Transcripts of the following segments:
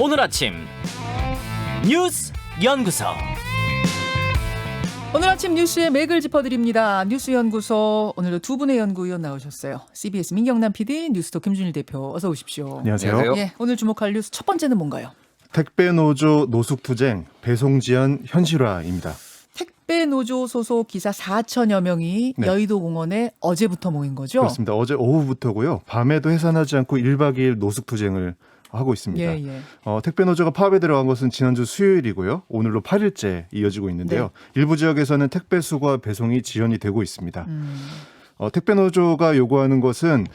오늘 아침 뉴스 연구소. 오늘 아침 뉴스의 맥을 짚어드립니다. 뉴스연구소 오늘도 두 분의 연구위원 나오셨어요. CBS 민경남 PD, 뉴스톱 김준일 대표 어서 오십시오. 안녕하세요. 예, 오늘 주목할 뉴스 첫 번째는 뭔가요? 택배 노조 노숙투쟁 배송 지연 현실화입니다. 택배 노조 소속 기사 4천여 명이 네. 여의도 공원에 어제부터 모인 거죠? 그렇습니다. 어제 오후부터고요. 밤에도 해산하지 않고 1박 2일 노숙투쟁을 하고 있습니다. 예. 택배 노조가 파업에 들어간 것은 지난주 수요일이고요. 오늘로 8일째 이어지고 있는데요. 일부 지역에서는 택배 수거와 배송이 지연이 되고 있습니다. 택배 노조가 요구하는 것은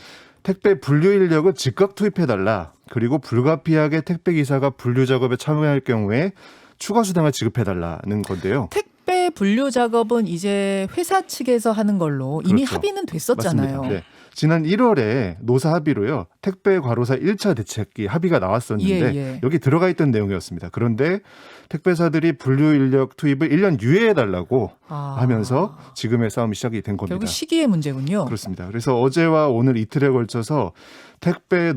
택배 분류 인력을 즉각 투입해달라. 그리고 불가피하게 택배 기사가 분류 작업에 참여할 경우에 추가 수당을 지급해달라는 건데요. 택배 분류 작업은 이제 회사 측에서 하는 걸로 이미 그렇죠. 합의는 됐었잖아요. 맞습니다. 네. 지난 1월에 노사 합의로요. 택배 과로사 1차 대책이 합의가 나왔었는데 예. 여기 들어가 있던 내용이었습니다. 그런데 택배사들이 분류 인력 투입을 1년 유예해달라고 하면서 지금의 싸움이 시작이 된 겁니다. 결국 시기의 문제군요. 그렇습니다. 그래서 어제와 오늘 이틀에 걸쳐서 택배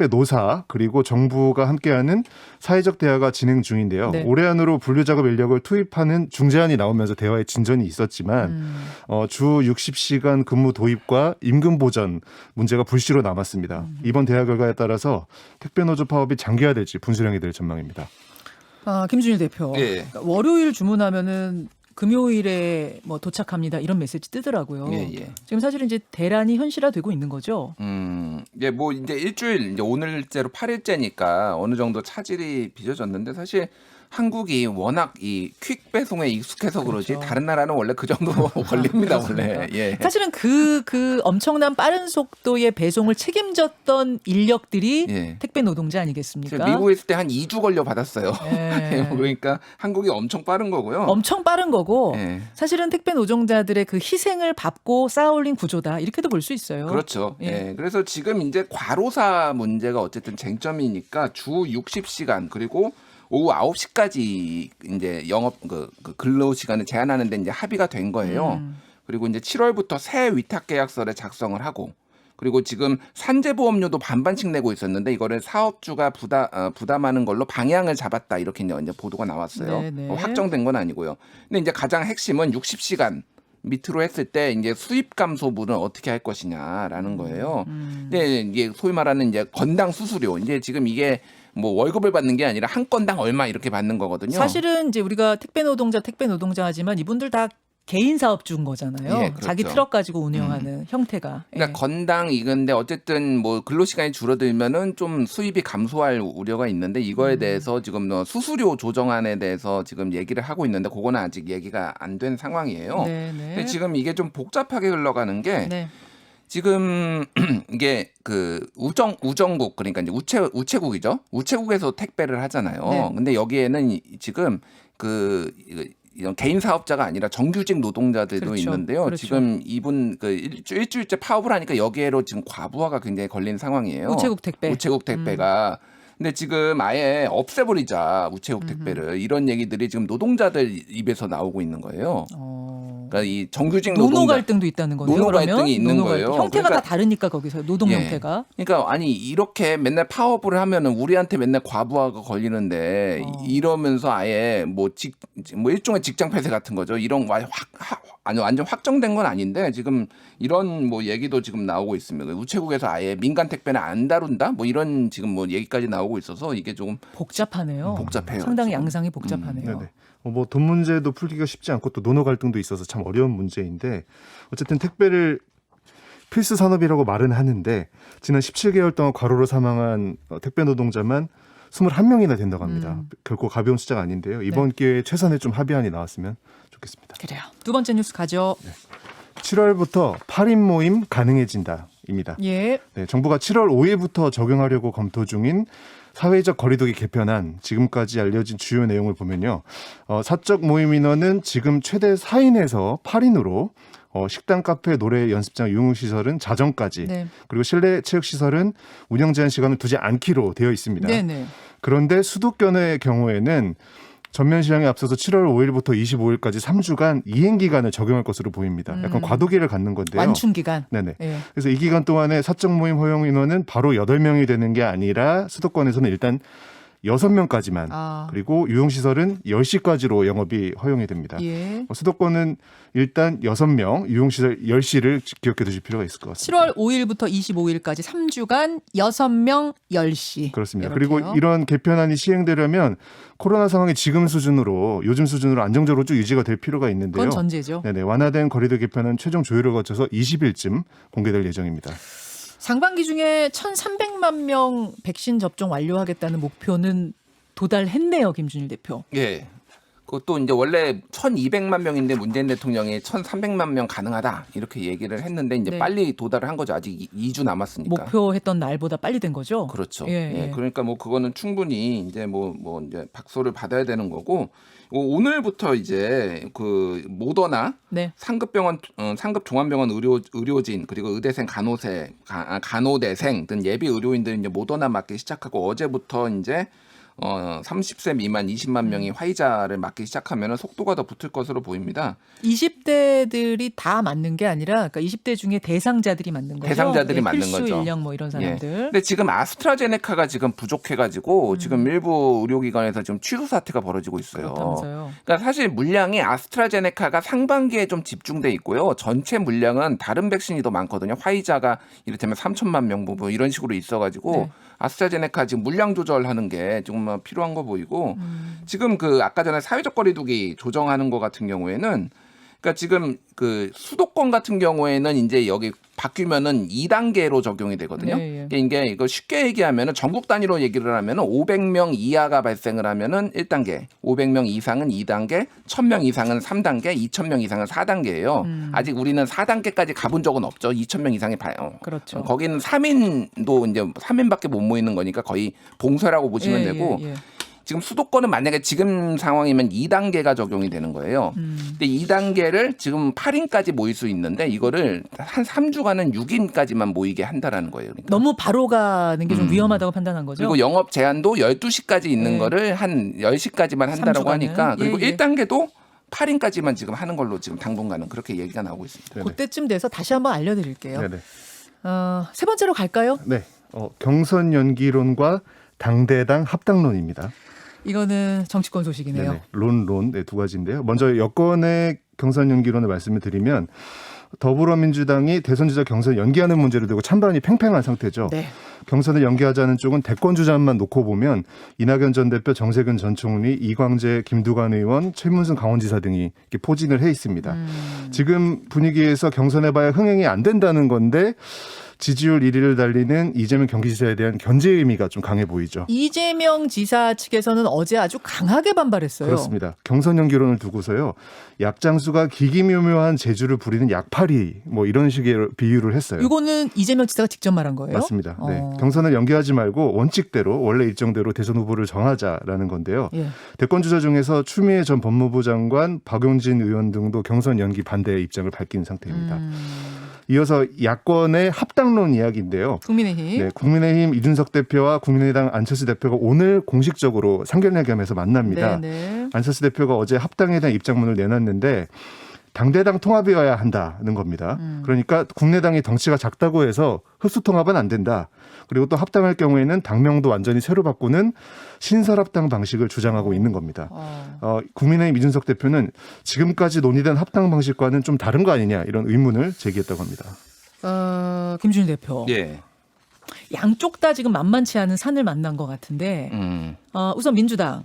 노사 그리고 정부가 함께하는 사회적 대화가 진행 중인데요. 네. 올해 안으로 분류 작업 인력을 투입하는 중재안이 나오면서 대화에 진전이 있었지만 주 60시간 근무 도입과 임금 보전 문제가 불씨로 남았습니다. 이번 대화 결과에 따라서 택배 노조 파업이 장기화될지 분수령이 될 전망입니다. 김준일 대표. 예. 그러니까 월요일 주문하면은 금요일에 뭐 도착합니다. 이런 메시지 뜨더라고요. 예. 지금 사실 이제 대란이 현실화되고 있는 거죠. 뭐 이제 일주일 이제 오늘째로 8일째니까 어느 정도 차질이 빚어졌는데 사실 한국이 워낙 이 퀵 배송에 익숙해서 그러지 그렇죠. 다른 나라는 원래 그 정도 걸립니다 원래. 예. 사실은 그 엄청난 빠른 속도의 배송을 책임졌던 인력들이 예. 택배 노동자 아니겠습니까? 제가 미국에 있을 때 한 2주 걸려 받았어요. 예. 그러니까 한국이 엄청 빠른 거고요. 엄청 빠른 거고 예. 사실은 택배 노동자들의 그 희생을 밟고 쌓아올린 구조다 이렇게도 볼 수 있어요. 그렇죠. 예. 예. 그래서 지금 이제 과로사 문제가 어쨌든 쟁점이니까 주 60시간 그리고 오후 9시까지 이제 영업 그 근로 시간을 제한하는데 이제 합의가 된 거예요. 그리고 이제 7월부터 새 위탁 계약서를 작성을 하고 그리고 지금 산재보험료도 반반씩 내고 있었는데 이거를 사업주가 부담하는 걸로 방향을 잡았다 이렇게 이제 보도가 나왔어요. 네네. 확정된 건 아니고요. 근데 이제 가장 핵심은 60시간 밑으로 했을 때 이제 수입 감소분을 어떻게 할 것이냐라는 거예요. 근데 이게 소위 말하는 이제 건당 수수료 이제 지금 이게 뭐 월급을 받는 게 아니라 한 건당 얼마 이렇게 받는 거거든요. 사실은 이제 우리가 택배 노동자 하지만 이분들 다 개인 사업주인 거잖아요. 예, 그렇죠. 자기 트럭 가지고 운영하는 형태가. 그러니까 건당 이건데 어쨌든 뭐 근로 시간이 줄어들면은 좀 수입이 감소할 우려가 있는데 이거에 대해서 지금 수수료 조정안에 대해서 지금 얘기를 하고 있는데 그거는 아직 얘기가 안 된 상황이에요. 근데 지금 이게 좀 복잡하게 흘러가는 게 네. 지금 이게 그 우정국 그러니까 이제 우체국이죠. 우체국에서 택배를 하잖아요. 네. 근데 여기에는 지금 이런 개인 사업자가 아니라 정규직 노동자들도 그렇죠. 있는데요. 그렇죠. 지금 이분 일주일째 파업을 하니까 여기에로 지금 과부하가 굉장히 걸린 상황이에요. 우체국 택배가. 근데 지금 아예 없애버리자 우체국 택배를 이런 얘기들이 지금 노동자들 입에서 나오고 있는 거예요. 그러니까 이 정규직 노노 갈등도 있다는 거네요. 노노 그러면? 갈등이 있는 노노 거예요. 갈등. 형태가 그러니까- 다 다르니까 거기서 노동 예. 형태가. 그러니까 아니 이렇게 맨날 파업을 하면은 우리한테 맨날 과부하가 걸리는데 이러면서 아예 뭐 일종의 직장 폐쇄 같은 거죠. 이런 아니 완전 확정된 건 아닌데 지금 이런 뭐 얘기도 지금 나오고 있습니다. 우체국에서 아예 민간 택배는 안 다룬다 뭐 이런 지금 뭐 얘기까지 나오고 있어서 이게 조금 복잡하네요. 복잡해요, 상당히 지금. 양상이 복잡하네요. 네네. 뭐 돈 문제도 풀기가 쉽지 않고 또 노노 갈등도 있어서 참 어려운 문제인데 어쨌든 택배를 필수 산업이라고 말은 하는데 지난 17개월 동안 과로로 사망한 택배 노동자만 21명이나 된다고 합니다. 결코 가벼운 숫자가 아닌데요. 이번 기회에 최선의 좀 합의안이 나왔으면 좋겠습니다. 그래요. 두 번째 뉴스 가죠. 7월부터 8인 모임 가능해진다입니다. 예. 네, 정부가 7월 5일부터 적용하려고 검토 중인 사회적 거리두기 개편안 지금까지 알려진 주요 내용을 보면요. 사적 모임 인원은 지금 최대 4인에서 8인으로 식당, 카페, 노래, 연습장, 유흥시설은 자정까지 네. 그리고 실내 체육시설은 운영 제한 시간을 두지 않기로 되어 있습니다. 네네. 그런데 수도권의 경우에는 전면 시행에 앞서서 7월 5일부터 25일까지 3주간 이행 기간을 적용할 것으로 보입니다. 약간 과도기를 갖는 건데요. 완충 기간. 네네. 예. 그래서 이 기간 동안에 사적 모임 허용 인원은 바로 8명이 되는 게 아니라 수도권에서는 일단 6명까지만 아. 그리고 유흥시설은 10시까지로 영업이 허용이 됩니다. 예. 수도권은 일단 6명, 유흥시설 10시를 기억해 두실 필요가 있을 것 같습니다. 7월 5일부터 25일까지 3주간 6명 10시. 그렇습니다. 이렇게요. 그리고 이런 개편안이 시행되려면 코로나 상황이 지금 수준으로 요즘 수준으로 안정적으로 쭉 유지가 될 필요가 있는데요. 그건 전제죠. 네네, 완화된 거리두 개편은 최종 조율을 거쳐서 20일쯤 공개될 예정입니다. 상반기 중에 1,300만 명 백신 접종 완료하겠다는 목표는 도달했네요, 김준일 대표. 예. 그것도 이제 원래 1,200만 명인데 문재인 대통령이 1,300만 명 가능하다 이렇게 얘기를 했는데 이제 네. 빨리 도달을 한 거죠. 아직 2주 남았으니까. 목표했던 날보다 빨리 된 거죠. 그렇죠. 예, 예, 예. 그러니까 뭐 그거는 충분히 이제 뭐 이제 박수를 받아야 되는 거고 오늘부터 이제 그 모더나 네. 상급병원 상급 종합병원 의료진 그리고 의대생 간호대생 등 예비 의료인들 이제 모더나 맞기 시작하고 어제부터 이제 30세 미만 20만 명이 화이자를 맞기 시작하면 속도가 더 붙을 것으로 보입니다. 20대들이 다 맞는 게 아니라 그러니까 20대 중에 대상자들이 맞는 거죠. 대상자들이 예, 맞는 필수 거죠. 인력 뭐 이런 사람들. 예. 근데 지금 아스트라제네카가 지금 부족해가지고 지금 일부 의료기관에서 지금 취소 사태가 벌어지고 있어요. 그렇다면서요. 그러니까 사실 물량이 아스트라제네카가 상반기에 좀 집중돼 있고요. 전체 물량은 다른 백신이 더 많거든요. 화이자가 이를테면 3천만 명 뭐 이런 식으로 있어가지고 네. 아스트라제네카 지금 물량 조절하는 게 조금 필요한 거 보이고 지금 그 아까 전에 사회적 거리두기 조정하는 거 같은 경우에는 그러니까 지금 그 수도권 같은 경우에는 이제 여기 바뀌면은 2단계로 적용이 되거든요. 예, 예. 그러니까 이게 이거 쉽게 얘기하면은 전국 단위로 얘기를 하면은 500명 이하가 발생을 하면은 1단계, 500명 이상은 2단계, 1000명 이상은 3단계, 2000명 이상은 4단계예요. 아직 우리는 4단계까지 가본 적은 없죠. 2000명 이상이 봐요. 그렇죠. 거기는 3인도 이제 3인밖에 못 모이는 거니까 거의 봉쇄라고 보시면 예, 되고 예, 예. 지금 수도권은 만약에 지금 상황이면 2단계가 적용이 되는 거예요. 근데 2단계를 지금 8인까지 모일 수 있는데 이거를 한 3주간은 6인까지만 모이게 한다라는 거예요. 그러니까. 너무 바로 가는 게 좀 위험하다고 판단한 거죠. 그리고 영업 제한도 12시까지 있는 네. 거를 한 10시까지만 한다라고 3주간은. 하니까 그리고 예, 예. 1단계도 8인까지만 지금 하는 걸로 지금 당분간은 그렇게 얘기가 나오고 있습니다. 네네. 그때쯤 돼서 다시 한번 알려드릴게요. 네네. 세 번째로 갈까요? 네. 경선 연기론과 당대당 합당론입니다. 이거는 정치권 소식이네요. 네네. 론, 네, 두 가지인데요. 먼저 여권의 경선 연기론을 말씀을 드리면 더불어민주당이 대선 주자 경선 연기하는 문제를 두고 찬반이 팽팽한 상태죠. 네. 경선을 연기하자는 쪽은 대권 주자만 놓고 보면 이낙연 전 대표, 정세균 전 총리, 이광재, 김두관 의원, 최문순 강원지사 등이 이렇게 포진을 해 있습니다. 지금 분위기에서 경선해봐야 흥행이 안 된다는 건데 지지율 1위를 달리는 이재명 경기지사에 대한 견제 의미가 좀 강해 보이죠. 이재명 지사 측에서는 어제 아주 강하게 반발했어요. 그렇습니다. 경선 연기론을 두고서요. 약장수가 기기묘묘한 재주를 부리는 약팔이 뭐 이런 식의 비유를 했어요. 이거는 이재명 지사가 직접 말한 거예요? 맞습니다. 네. 어. 경선을 연기하지 말고 원칙대로 원래 일정대로 대선 후보를 정하자라는 건데요. 예. 대권 주자 중에서 추미애 전 법무부 장관, 박용진 의원 등도 경선 연기 반대 입장을 밝힌 상태입니다. 이어서 야권의 합당론 이야기인데요. 국민의힘. 네, 국민의힘 이준석 대표와 국민의당 안철수 대표가 오늘 공식적으로 상견례겸해서 만납니다. 네. 안철수 대표가 어제 합당에 대한 입장문을 내놨는데 당대당 통합이어야 한다는 겁니다. 그러니까 국내당이 덩치가 작다고 해서 흡수 통합은 안 된다. 그리고 또 합당할 경우에는 당명도 완전히 새로 바꾸는 신설합당 방식을 주장하고 있는 겁니다. 국민의힘 이준석 대표는 지금까지 논의된 합당 방식과는 좀 다른 거 아니냐 이런 의문을 제기했다고 합니다. 김준일 대표. 예. 양쪽 다 지금 만만치 않은 산을 만난 것 같은데 우선 민주당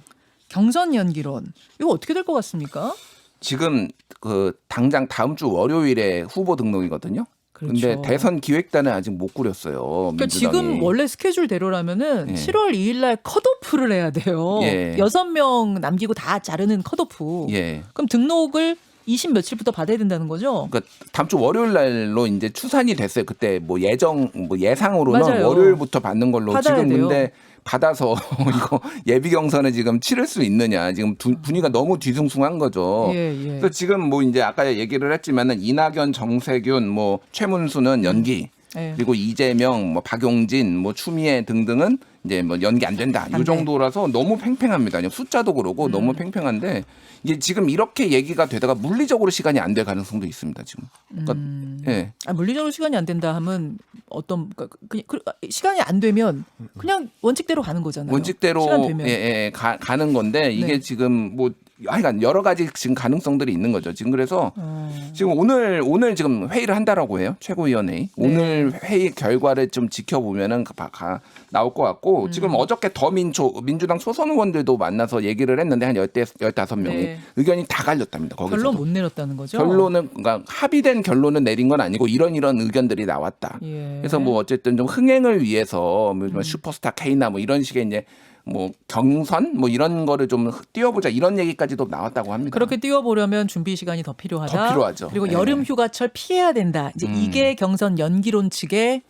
경선 연기론 이거 어떻게 될 것 같습니까? 지금 그 당장 다음 주 월요일에 후보 등록이거든요. 그렇죠. 근데 대선 기획단은 아직 못 꾸렸어요. 그러니까 민주당이. 지금 원래 스케줄대로라면은 예. 7월 2일 날 컷오프를 해야 돼요. 예. 6명 남기고 다 자르는 컷오프. 예. 그럼 등록을 20 며칠부터 받아야 된다는 거죠? 그러니까 다음 주 월요일 날로 이제 추산이 됐어요. 그때 뭐 예상으로는 맞아요. 월요일부터 받는 걸로 받아야 지금 돼요. 근데 받아서 이거 예비 경선에 지금 치를 수 있느냐. 지금 분위기가 너무 뒤숭숭한 거죠. 예, 예. 그래서 지금 뭐 이제 아까 얘기를 했지만은 이낙연, 정세균, 뭐 최문수는 연기. 예. 그리고 이재명, 뭐 박용진, 뭐 추미애 등등은 이제 뭐 연기 안 된다. 안 이 정도라서 너무 팽팽합니다. 그냥 숫자도 그러고 너무 팽팽한데 이게 지금 이렇게 얘기가 되다가 물리적으로 시간이 안 될 가능성도 있습니다. 지금. 그러니까 예. 물리적으로 시간이 안 된다 하면 어떤 시간이 안 되면 그냥 원칙대로 가는 거잖아요. 원칙대로 시간 되면. 가는 건데 이게 네. 지금 뭐 하여간 여러 가지 지금 가능성들이 있는 거죠. 지금 그래서 지금 오늘 지금 회의를 한다라고 해요. 최고위원회의. 네. 오늘 회의 결과를 좀 지켜보면은 나올 것 같고 지금 어저께 민주당 소선 의원들도 만나서 얘기를 했는데 한 15명이 네. 의견이 다 갈렸답니다. 거기서. 결론 못 내렸다는 거죠. 결론은 그러니까 합의된 결론은 내린 건 아니고 이런 의견들이 나왔다. 예. 그래서 뭐 어쨌든 좀 흥행을 위해서 뭐 슈퍼스타 K나 뭐 이런 식의 이제 뭐 경선 뭐 이런 거를 좀 띄워보자 이런 얘기까지도 나왔다고 합니다. 그렇게 띄워보려면 준비 시간이 더 필요하다. 더 필요하죠. 그리고 네. 여름 휴가철 피해야 된다. 이제 이게 경선 연기론 측의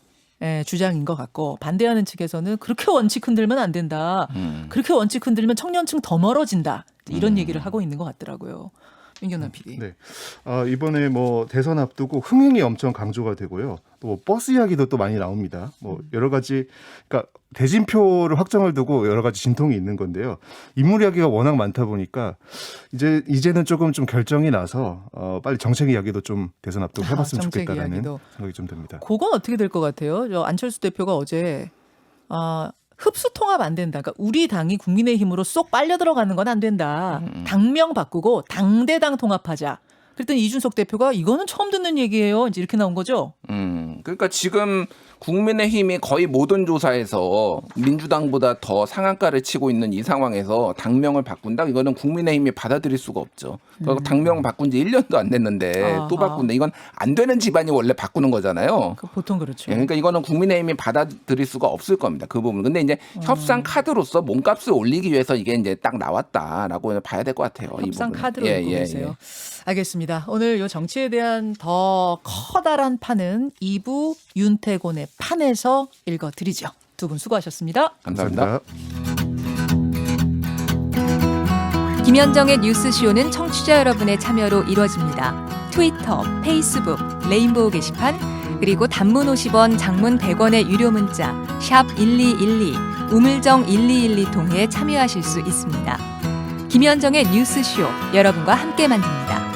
주장인 것 같고 반대하는 측에서는 그렇게 원칙 흔들면 안 된다. 그렇게 원칙 흔들면 청년층 더 멀어진다. 이런 얘기를 하고 있는 것 같더라고요. 민경남 PD. 네. 이번에 뭐 대선 앞두고 흥행이 엄청 강조가 되고요. 또 버스 이야기도 또 많이 나옵니다. 뭐 여러 가지 그러니까 대진표를 확정을 두고 여러 가지 진통이 있는 건데요. 인물 이야기가 워낙 많다 보니까 이제는 조금 좀 결정이 나서 빨리 정책 이야기도 좀 대선 앞두고 해봤으면 정책 좋겠다라는 이야기도. 생각이 좀 듭니다. 그건 어떻게 될 것 같아요? 저 안철수 대표가 어제 흡수 통합 안 된다. 그러니까 우리 당이 국민의힘으로 쏙 빨려 들어가는 건 안 된다. 당명 바꾸고 당대당 통합하자. 그랬더니 이준석 대표가 이거는 처음 듣는 얘기예요. 이제 이렇게 나온 거죠. 그러니까 지금 국민의힘이 거의 모든 조사에서 민주당보다 더 상한가를 치고 있는 이 상황에서 당명을 바꾼다? 이거는 국민의힘이 받아들일 수가 없죠. 그러니까 당명 바꾼 지 1년도 안 됐는데 또 바꾼다. 이건 안 되는 집안이 원래 바꾸는 거잖아요. 보통 그렇죠. 예, 그러니까 이거는 국민의힘이 받아들일 수가 없을 겁니다. 그 부분. 근데 이제 협상 카드로서 몸값을 올리기 위해서 이게 이제 딱 나왔다라고 봐야 될 것 같아요. 협상 이 부분은. 카드로 읽고 계세요. 알겠습니다. 오늘 요 정치에 대한 더 커다란 판은 2부 윤태곤의 판에서 읽어드리죠. 두 분 수고하셨습니다. 감사합니다. 김현정의 뉴스쇼는 청취자 여러분의 참여로 이루어집니다. 트위터, 페이스북, 레인보우 게시판, 그리고 단문 50원, 장문 100원의 유료 문자 샵 1212, 우물정 1212 통해 참여하실 수 있습니다. 김현정의 뉴스쇼, 여러분과 함께 만듭니다.